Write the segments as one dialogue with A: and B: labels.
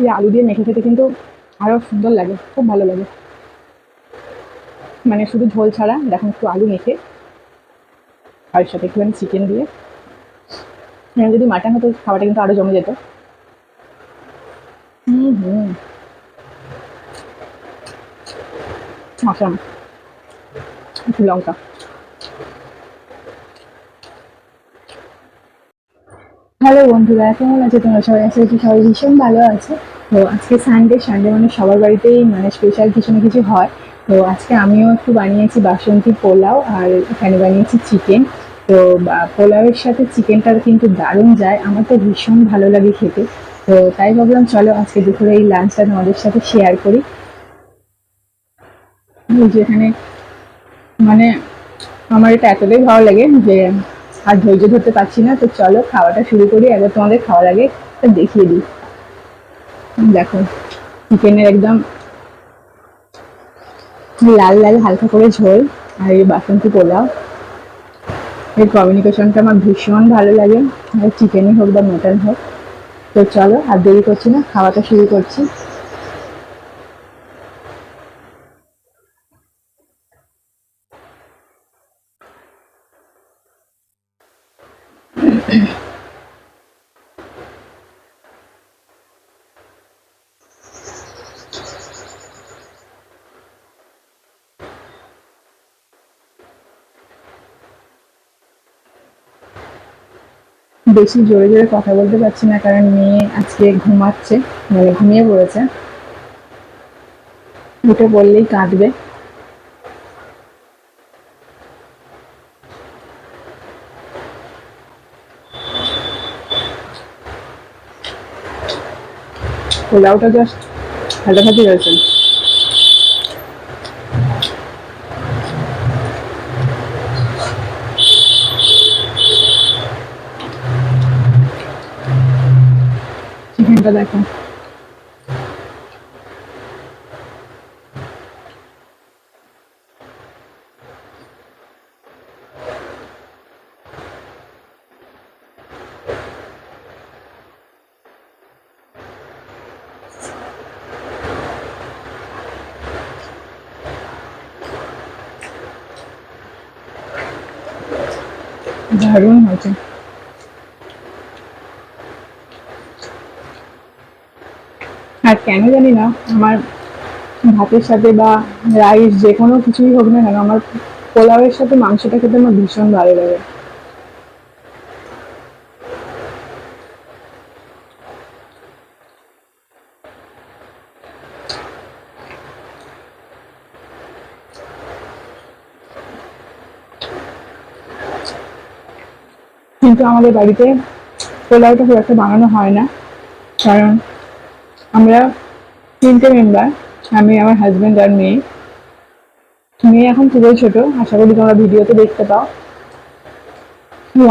A: এই আলু দিয়ে মেখে খেতে কিন্তু আরো সুন্দর লাগে, খুব ভালো লাগে। মানে শুধু ঝোল ছাড়া দেখুন, একটু আলু মেখে আর সাথে একটুখানি চিকেন দিয়ে, যদি মাটন হতো খাওয়াটা কিন্তু আরো জমে যেত। হুম হুম, আসাম, একটু লঙ্কা। হ্যালো বন্ধুরা, কেমন আছে তোমরা সবাই? আশা করছি সবাই ভীষণ ভালো আছে। তো আজকে সানডে, সানডে মানে সবার বাড়িতেই মানে স্পেশাল কিছু না কিছু হয়। তো আজকে আমিও একটু বানিয়েছি বাসন্তী পোলাও, আর এখানে বানিয়েছি চিকেন। তো পোলাওয়ের সাথে চিকেনটা কিন্তু দারুণ যায়, আমার তো ভীষণ ভালো লাগে খেতে। তো তাই ভাবলাম চলো আজকে দুপুরে এই লাঞ্চটা তোমাদের সাথে শেয়ার করি। এই যে এখানে মানে আমার এটা এতটাই ভালো লাগে যে আর ধৈর্য ধরতে পারছি না। তো চলো খাওয়াটা শুরু করি, একবার তোমাদের খাওয়ার আগে দেখিয়ে দিই। দেখো, চিকেনের একদম লাল লাল হালকা করে ঝোল, আর এই বাসন্তী পোলাও, এর কমিউনিকেশনটা আমার ভীষণ ভালো লাগে। চিকেনই হোক বা মটন হোক। তো চলো আর দেরি করছি না, খাওয়াটা শুরু করছি। বেশি জোরে জোরে কথা বলতে পারছি না, কারণ মেয়ে আজকে ঘুমাচ্ছে, মানে ঘুমিয়ে পড়েছে। উঠে বললেই কাঁদবে। পোলাওটা জাস্ট ফাটাফাটি হয়েছে। চিকেনটা দেখো, দারুণ হয়েছে। আর কেন জানি না, আমার ভাতের সাথে বা রাইস যে কোনো কিছুই হোক না কেন, আমার পোলাওয়ের সাথে মাংসটা খেতে আমার ভীষণ ভালো লাগে। কিন্তু আমাদের বাড়িতে পোলাওটা খুব একটা বানানো হয় না, কারণ আমরা 3টে মেম্বার, আমি, আমার হাজবেন্ড আর মেয়ে। মেয়ে এখন খুবই ছোট, আশা করি তোমরা ভিডিওতে দেখতে পাও।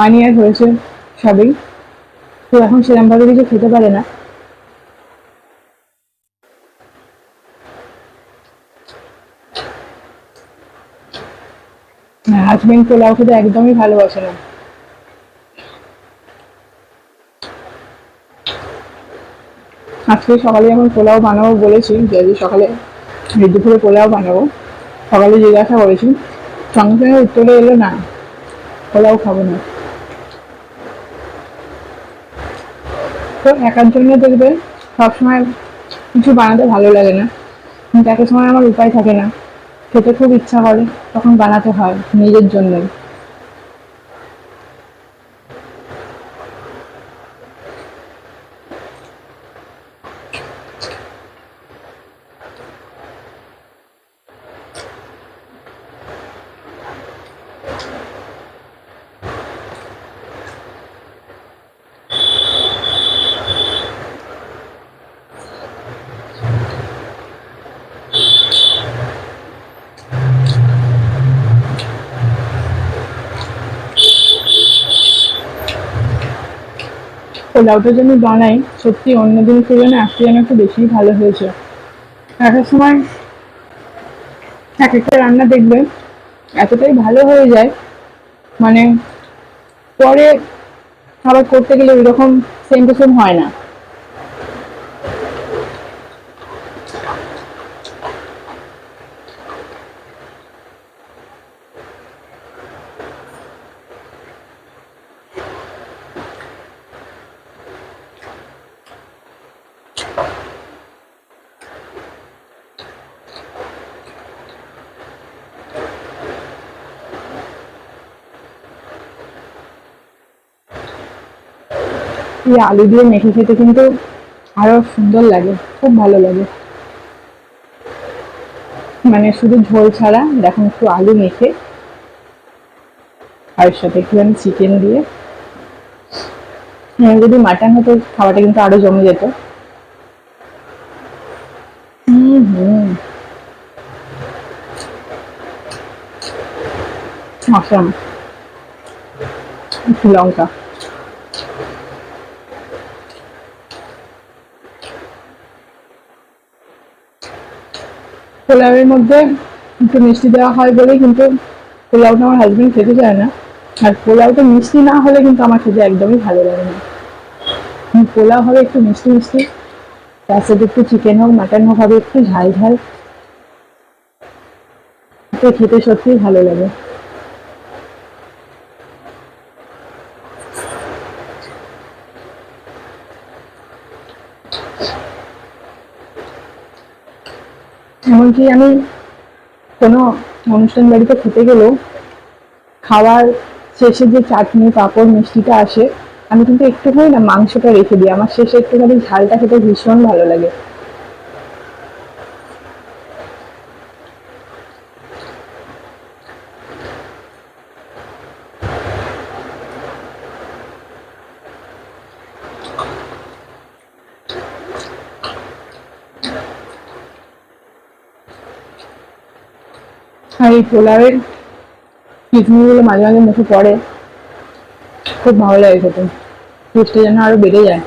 A: 1 ইয়ার হয়েছে সবেই। তো এখন সেরকম ভাবে কিছু খেতে পারে না। হাজবেন্ড পোলাও খেতে একদমই ভালোবাসে না। আজকে সকালে যখন পোলাও বানাবো বলেছি, যে আজকে সকালে দুপুরে পোলাও বানাবো, সকালে জিজ্ঞাসা করেছি, সঙ্গে সঙ্গে উত্তরে এলো না, পোলাও খাবো না। তো একার জন্য দেখবে সবসময় কিছু বানাতে ভালো লাগে না, কিন্তু একটা সময় আমার উপায় থাকে না, খেতে খুব ইচ্ছা করে, তখন বানাতে হয় নিজের জন্যই। পোলাওটা যে আমি বানাই, সত্যি অন্যদিনের তুলনায় আজকে যেন একটু বেশি ভালো হয়েছে। এক এক সময় এক একটা রান্না দেখবে এতটাই ভালো হয়ে যায়, মানে পরে আবার করতে গেলে ওইরকম সেম টু সেম হয় না। এই আলু দিয়ে মেখে খেতে কিন্তু আরো সুন্দর লাগে, খুব ভালো লাগে। মানে শুধু ঝোল ছাড়া দেখুন, একটু আলু মেখে আর এর সাথে একটুখানি চিকেন দিয়ে, যদি মাটন হতো খাওয়াটা কিন্তু আরো জমে যেত। হুম হুম, অসাম। একটু লঙ্কা, পোলাওয়ের মধ্যে একটু মিষ্টি দেওয়া হয় বলেই কিন্তু পোলাওটা আমার হাজবেন্ড খেতে চায় না। আর পোলাওটা মিষ্টি না হলে কিন্তু আমার খেতে একদমই ভালো লাগে না। পোলাও হবে একটু মিষ্টি মিষ্টি, তার সাথে একটু চিকেন হোক মাটন হোক, হবে একটু ঝাল ঝাল, তো খেতে সত্যিই ভালো লাগে। এমনকি আমি কোনো অনুষ্ঠান বাড়িতে খেতে গেলেও খাওয়ার শেষে যে চাটনি পাঁপড় মিষ্টিটা আসে, আমি কিন্তু একটুখানি না মাংসটা রেখে দিই, আমার শেষে একটুখানি ঝালটা খেতে ভীষণ ভালো লাগে। আর এই পোলাওয়ের চিটনিগুলো মাঝে মাঝে মুখে পড়ে, খুব ভালো লাগে খেতে, টেস্টটা যেন আরো বেড়ে যায়।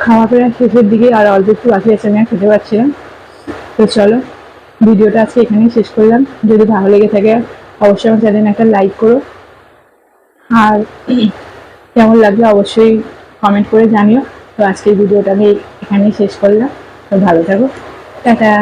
A: খাওয়া প্রায় শেষের দিকে, আর অল্প একটু বাকি আছে, আমি আর খেতে পারছিলাম। তো চলো, ভিডিওটা আজকে এখানেই শেষ করলাম। যদি ভালো লেগে থাকে অবশ্যই আমার চ্যানেলে একটা লাইক করো, আর কেমন লাগলো অবশ্যই কমেন্ট করে জানিও। তো আজকের ভিডিওটা আমি এখানেই শেষ করলাম। তো ভালো থাকো, টাটা।